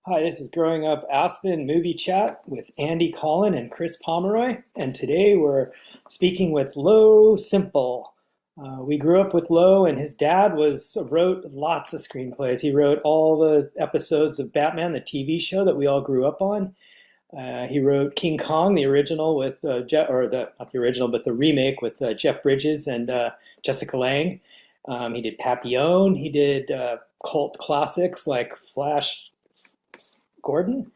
Hi, this is Growing Up Aspen Movie Chat with Andy Collin and Chris Pomeroy. And today we're speaking with Lo Semple. We grew up with Lo, and his dad wrote lots of screenplays. He wrote all the episodes of Batman, the TV show that we all grew up on. He wrote King Kong, the original with not the original, but the remake with Jeff Bridges and Jessica Lange. He did Papillon. He did cult classics like Flash Gordon.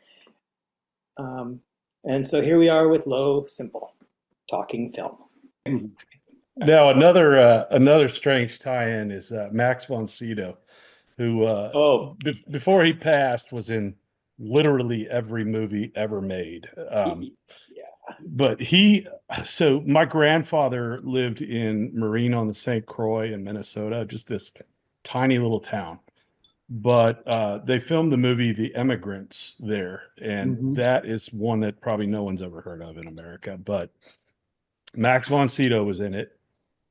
Um, and so here we are with Lo Semple talking film. Now another strange tie-in is Max von Sydow, who Oh, before he passed was in literally every movie ever made. yeah. But so my grandfather lived in Marine on the St. Croix in Minnesota, just this tiny little town. But they filmed the movie The Emigrants there, and Hmm. that is one that probably no one's ever heard of in America. But Max von Sydow was in it.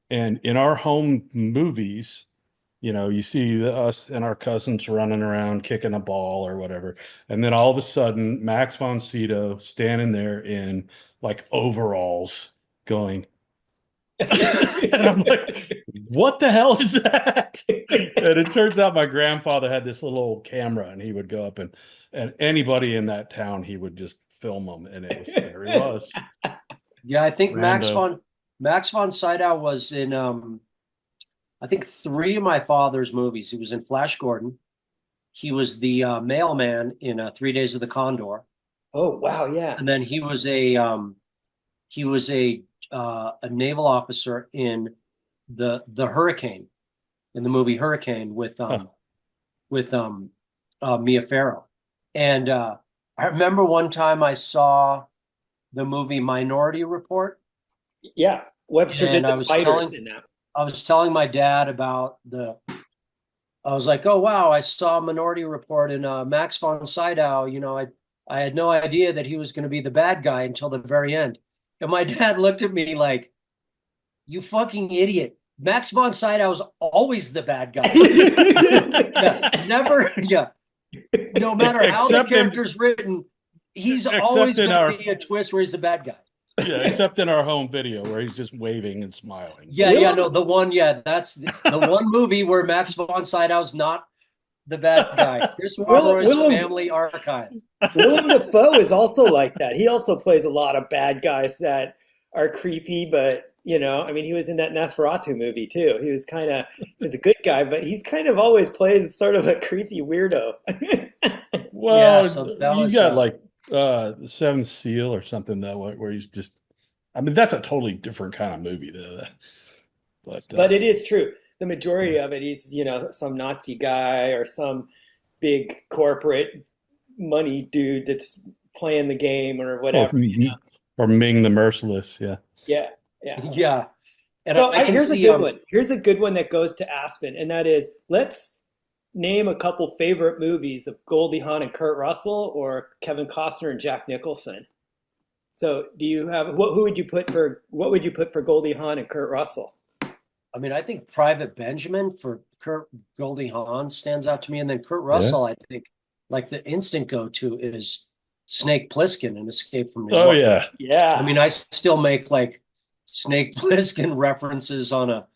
And in our home movies, you see us and our cousins running around kicking a ball or whatever. And then all of a sudden, Max von Sydow standing there in like overalls going, and I'm like, what the hell is that? And it turns out my grandfather had this little old camera and he would go up and anybody in that town, he would just film them. And there he was, Yeah, I think rando. Max von Sydow was in I think three of my father's movies. He was in Flash Gordon. He was the mailman in 3 Days of the Condor, Oh, wow, yeah. and then he was a naval officer in the Hurricane, in the movie Hurricane with Huh. Mia Farrow. And I remember one time I saw the movie Minority Report, Yeah. Webster did and the spiders in that. I was telling my dad about I was like, oh wow, I saw Minority Report and Max von Sydow. I had no idea that he was going to be the bad guy until the very end. And my dad looked at me like, you fucking idiot. Max von Sydow's always the bad guy. Yeah, never, yeah. No matter how the Except in character's written, he's except always in going our to be a twist where he's the bad guy. yeah, except in our home video where he's just waving and smiling. Yeah, yeah, Willem, no, that's the one movie where Max von Sydow's not the bad guy. Chris Willem, Pomeroy's Willem, Family Archive. Willem Dafoe is also like that. He also plays a lot of bad guys that are creepy, but I mean, he was in that Nosferatu movie too. He was a good guy, but he's kind of always plays sort of a creepy weirdo. Yeah, Well, so that you was got like the Seventh Seal or something that way where he's just I mean that's a totally different kind of movie though. But But it is true. The majority of it, he's, some Nazi guy or some big corporate money dude that's playing the game or or, whatever. or Ming the Merciless, yeah. Yeah, yeah. yeah, and So I can here's a see good one. Here's a good one that goes to Aspen, and that is let's name a couple favorite movies of Goldie Hawn and Kurt Russell or Kevin Costner and Jack Nicholson. So do you have what would you put for Goldie Hawn and Kurt Russell? I mean, I think Private Benjamin for Kurt Goldie Hawn stands out to me, and then Kurt Yeah. Russell, I think, like the instant go-to is Snake Plissken in Escape from New Oh York. yeah. I Yeah. mean, I still make like Snake Plissken references on a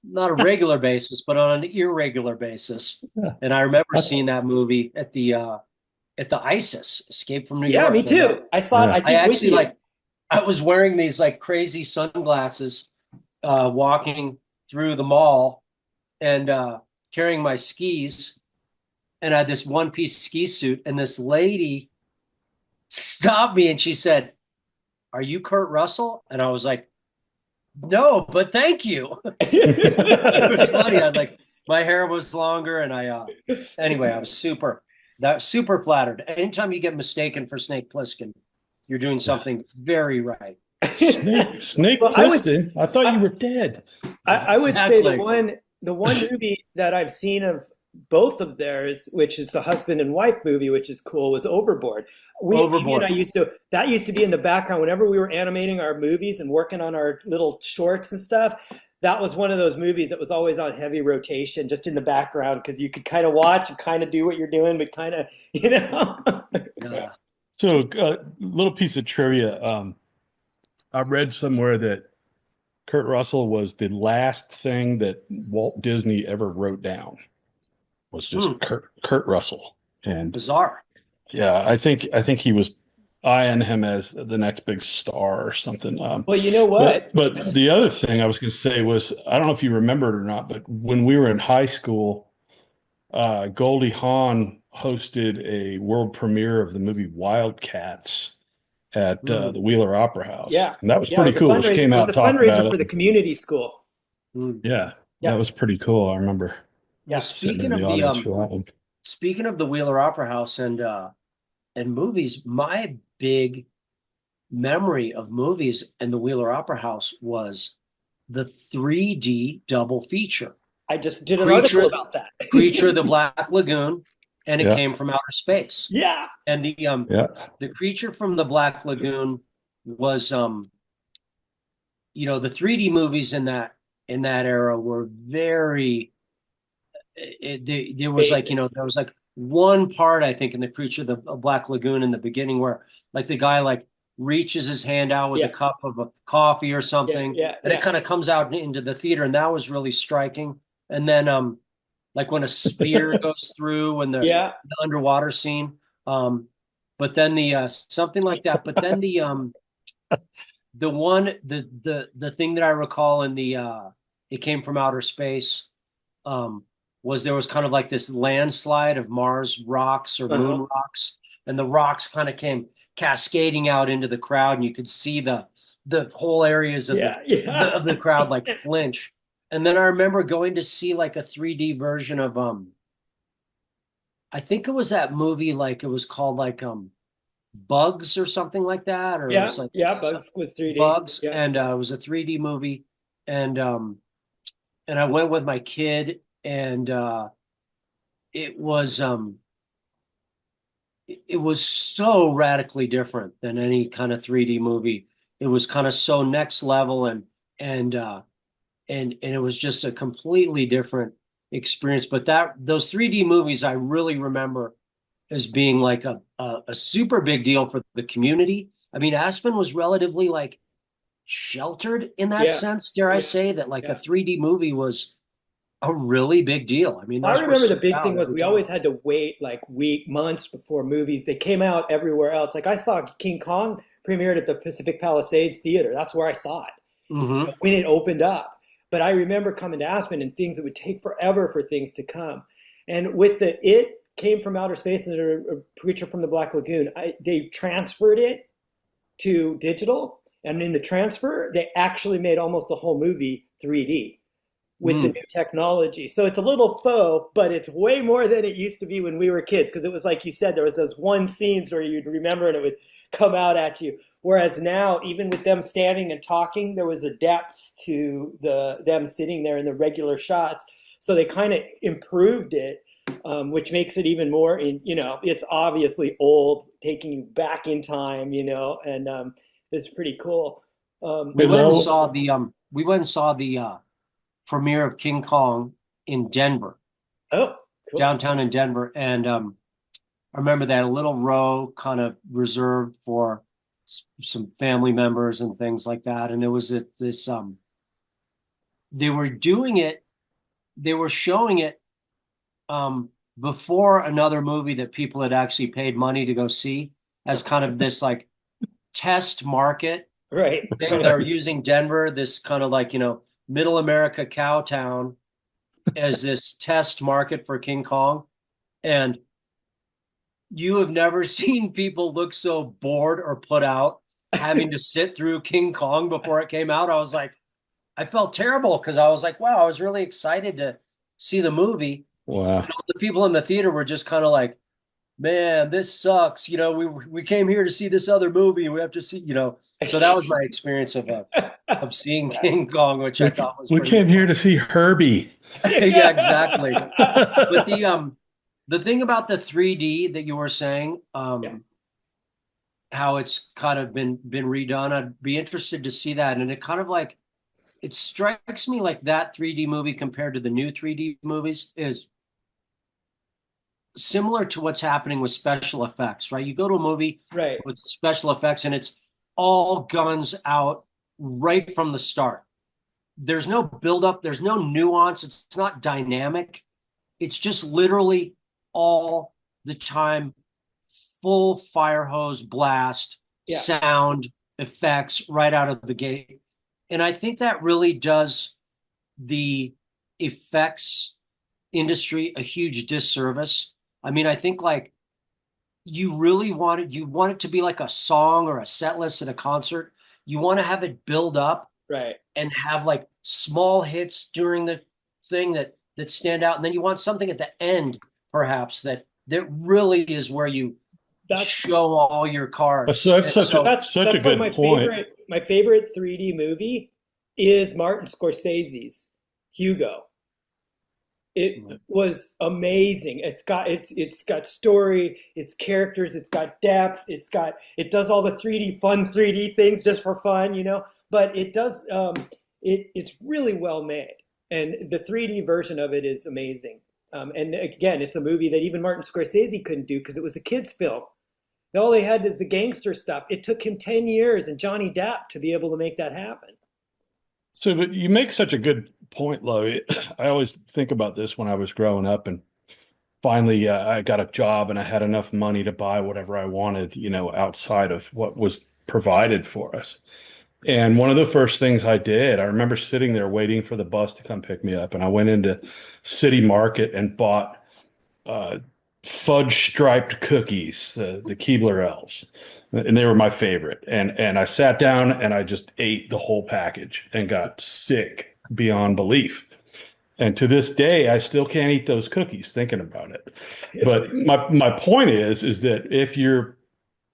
not a regular basis, but on an irregular basis. Yeah. And I remember I, seeing that movie at the ISIS, Escape from New Yeah, me York. And too. I saw it, yeah. I I think, with actually you. like I was wearing these like crazy sunglasses, walking through the mall and carrying my skis, and I had this one piece ski suit, and this lady stopped me and she said, "Are you Kurt Russell?" And I was like, "No, but thank you." It was funny. I like my hair was longer, and anyway, I was super flattered. Anytime you get mistaken for Snake Plissken, you're doing something very right. Snake Well, Plissken. I thought you I, were dead. I would say the Exactly. one movie that I've seen of both of theirs, which is the husband and wife movie, which is cool, was Overboard. Amy and I Overboard. that used to be in the background whenever we were animating our movies and working on our little shorts and stuff. that was one of those movies that was always on heavy rotation, just in the background, because you could kind of watch and kind of do what you're doing, but kind of, you know. Yeah. So, little piece of trivia. I read somewhere that Kurt Russell was the last thing that Walt Disney ever wrote down was just Kurt Russell. And Bizarre. yeah, I think he was eyeing him as the next big star or something. Well, you know what? But the other thing I was going to say was, I don't know if you remember it or not, but when we were in high school, Goldie Hawn hosted a world premiere of the movie Wildcats at the Wheeler Opera House. Yeah. And that was Yeah, it pretty was a cool. She fundraiser. came It out was a and talked about fundraiser for it. the community school. Yeah, Yeah. that was pretty cool. I remember Yeah. sitting in the audience for that one. Speaking of the Wheeler Opera House and movies, my big memory of movies and the Wheeler Opera House was the 3D double feature. I just did an article about that. Creature of the Black Lagoon, and it Yeah. came from outer space. Yeah. And the creature from the Black Lagoon was you know, the 3D movies in that era were very there was like, Basic. you know, there was like one part I think in the Creature of the Black Lagoon in the beginning where like the guy like reaches his hand out with a cup of a coffee or something, and it kind of comes out into the theater, and that was really striking. And then like when a spear goes through and the underwater scene, but then the something like that. But then the one the thing that I recall in the it came from outer space was there was kind of like this landslide of Mars rocks or moon rocks, and the rocks kind of came cascading out into the crowd, and you could see the whole areas of the crowd like flinch. And then I remember going to see like a 3D version of I think it was that movie, like it was called like Bugs or something like that, or it was like Bugs was 3D. Bugs, and it was a 3D movie, and I went with my kid, and it was so radically different than any kind of 3D movie. It was kind of so next level, and it was just a completely different experience. But those 3D movies I really remember as being like a super big deal for the community. I mean, Aspen was relatively like sheltered in that sense, dare I say, that like a 3D movie was a really big deal. I mean, I remember the big thing was we always had to wait like months before movies. They came out everywhere else. Like I saw King Kong premiered at the Pacific Palisades Theater. That's where I saw it when it opened up. But I remember coming to Aspen and things that would take forever for things to come. And with it came from outer space and a creature from the Black Lagoon. They transferred it to digital, and in the transfer, they actually made almost the whole movie 3D with the new technology. So it's a little faux, but it's way more than it used to be when we were kids, because it was like you said, there was those one scenes where you'd remember and it would come out at you. Whereas now, even with them standing and talking, there was a depth to them sitting there in the regular shots. So they kind of improved it, which makes it even more, it's obviously old, taking you back in time, and it's pretty cool. We went and saw the premiere of King Kong in Denver. Oh, cool. Downtown in Denver. And I remember that a little row kind of reserved for some family members and things like that. And it was this they were showing it before another movie that people had actually paid money to go see, as kind of this like test market. Right. They're using Denver, this kind of like, middle America cow town, as this test market for King Kong. And you have never seen people look so bored or put out having to sit through King Kong before it came out. I felt terrible, because I was like, wow, I was really excited to see the movie. Wow. The people in the theater were just kind of like, man, this sucks. We came here to see this other movie, and we have to see, So that was my experience of seeing King Kong, which I thought was. We came here to see Herbie. Yeah, exactly. But the thing about the 3D that you were saying, how it's kind of been redone, I'd be interested to see that. And it kind of like it strikes me like that 3D movie compared to the new 3D movies is similar to what's happening with special effects, right? You go to a movie Right. with special effects and it's all guns out right from the start. There's no buildup, there's no nuance, it's not dynamic. It's just literally all the time, full fire hose blast, Yeah. sound effects right out of the gate. And I think that really does the effects industry a huge disservice. I mean, I think like you want it to be like a song or a set list at a concert. You want to have it build up Right. and have like small hits during the thing that stand out, and then you want something at the end, perhaps that really is where you That's show all your So cards. that's And such a so, such a that's why good point. my favorite 3D movie is Martin Scorsese's Hugo. It was amazing. It's got story, it's characters, it's got depth, it does all the 3D fun 3D things just for fun, you know. But it does it's really well made, and the 3D version of it is amazing. And again, it's a movie that even Martin Scorsese couldn't do because it was a kids' film. And all they had is the gangster stuff. It took him 10 years and Johnny Depp to be able to make that happen. So, but you make such a good point, Lo. I always think about this when I was growing up, and finally I got a job and I had enough money to buy whatever I wanted, outside of what was provided for us. And one of the first things I did, I remember sitting there waiting for the bus to come pick me up, and I went into City Market and bought uh, fudge striped cookies, the Keebler elves, and they were my favorite. And I sat down and I just ate the whole package and got sick beyond belief. And to this day, I still can't eat those cookies thinking about it. But my point is that if you're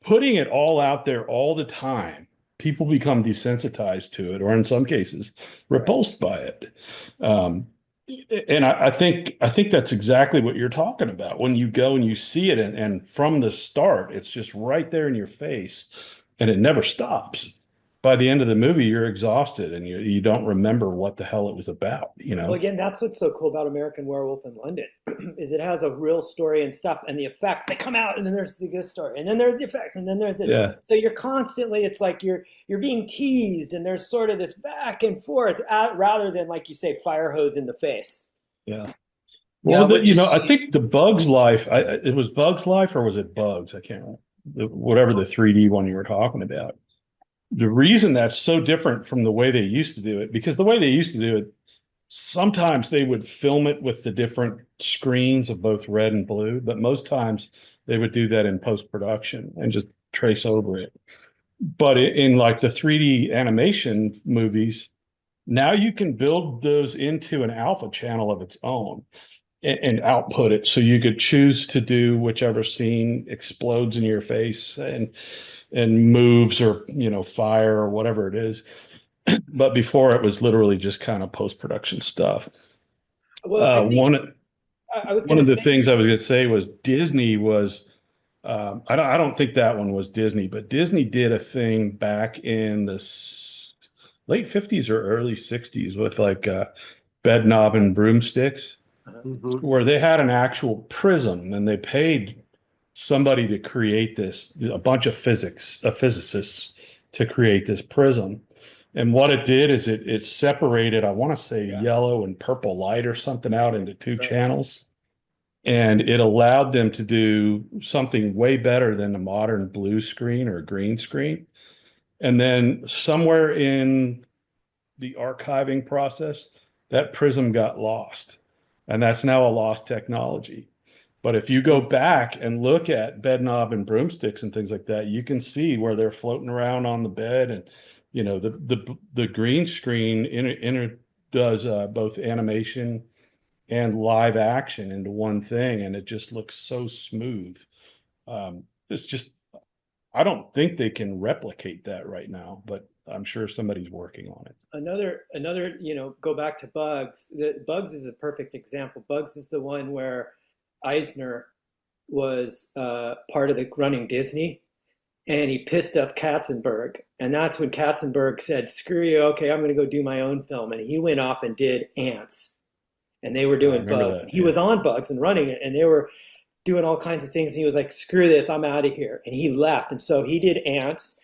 putting it all out there all the time, people become desensitized to it, or in some cases, Right. repulsed by it. Um, and I think that's exactly what you're talking about. When you go and you see it, and from the start, it's just right there in your face, and it never stops. By the end of the movie, you're exhausted and you don't remember what the hell it was about, you Well, know? again, that's what's so cool about American Werewolf in London, is it has a real story and stuff, and the effects they come out, and then there's the good story, and then there's the effects, and then there's this. Yeah. So you're constantly, it's like you're being teased, and there's sort of this back and forth, rather than like you say, fire hose in the face. Yeah. yeah, Well, what you I see, think the Bugs Life, it was Bugs Life or was it Bugs? I can't remember. Whatever the 3D one you were talking about. The reason that's so different from the way they used to do it, because the way they used to do it, sometimes they would film it with the different screens of both red and blue, but most times they would do that in post-production and just trace over it. But in like the 3D animation movies, now you can build those into an alpha channel of its own and output it. So you could choose to do whichever scene explodes in your face and moves, or fire, or whatever it is. But before, it was literally just kind of post-production stuff. Well, I Uh, think one I was one going to of the say, things I was going to say was Disney was. I don't think that one was Disney, but Disney did a thing back in the late 50s or early 60s with like bed knob and broomsticks, mhm. where they had an actual prism and they paid somebody to create this, a bunch of physicists to create this prism. And what it did is it separated, I want to say, yeah, yellow and purple light or something out into two right. channels. And it allowed them to do something way better than the modern blue screen or green screen. And then somewhere in the archiving process, that prism got lost. And that's now a lost technology. But if you go back and look at bed knob and broomsticks and things like that, you can see where they're floating around on the bed, and the green screen does both animation and live action into one thing, and it just looks so smooth. It's just I don't think they can replicate that right now, but I'm sure somebody's working on it. Another, go back to Bugs. Bugs is a perfect example. Bugs is the one where Eisner was part of the running Disney, and he pissed off Katzenberg. And that's when Katzenberg said, screw you, okay, I'm going to go do my own film. And he went off and did Ants. And they were doing Bugs. That, he was on Bugs and running it, and they were doing all kinds of things. And he was like, screw this, I'm out of here. And he left. And so he did Ants,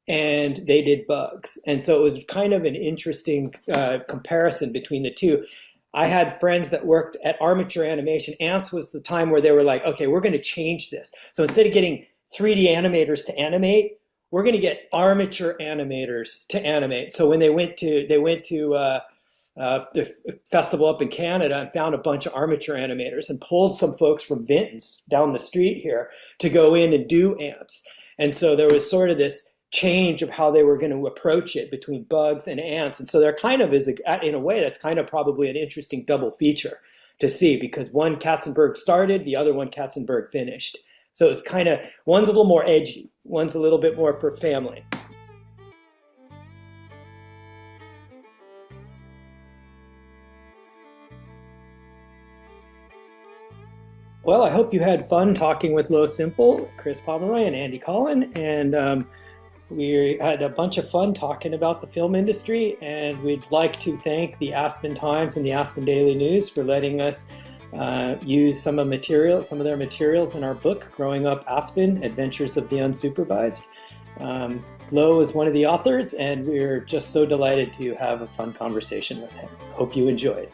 and they did Bugs. And so it was kind of an interesting comparison between the two. I had friends that worked at Armature Animation. Ants was the time where they were like, okay, we're going to change this. So instead of getting 3D animators to animate, we're going to get armature animators to animate. So when they went to the festival up in Canada and found a bunch of armature animators and pulled some folks from Vinton's down the street here to go in and do Ants. And so there was sort of this change of how they were going to approach it between Bugs and Ants. And so there kind of is, in a way, that's kind of probably an interesting double feature to see, because one Katzenberg started, the other one Katzenberg finished. So it's kind of, one's a little more edgy, one's a little bit more for family. Well, I hope you had fun talking with Semple, Chris Pomeroy, and Andy Collin. And we had a bunch of fun talking about the film industry. And we'd like to thank the Aspen Times and the Aspen Daily News for letting us use some of their materials in our book, Growing Up Aspen, Adventures of the Unsupervised. Lo is one of the authors, and we're just so delighted to have a fun conversation with him. Hope you enjoyed.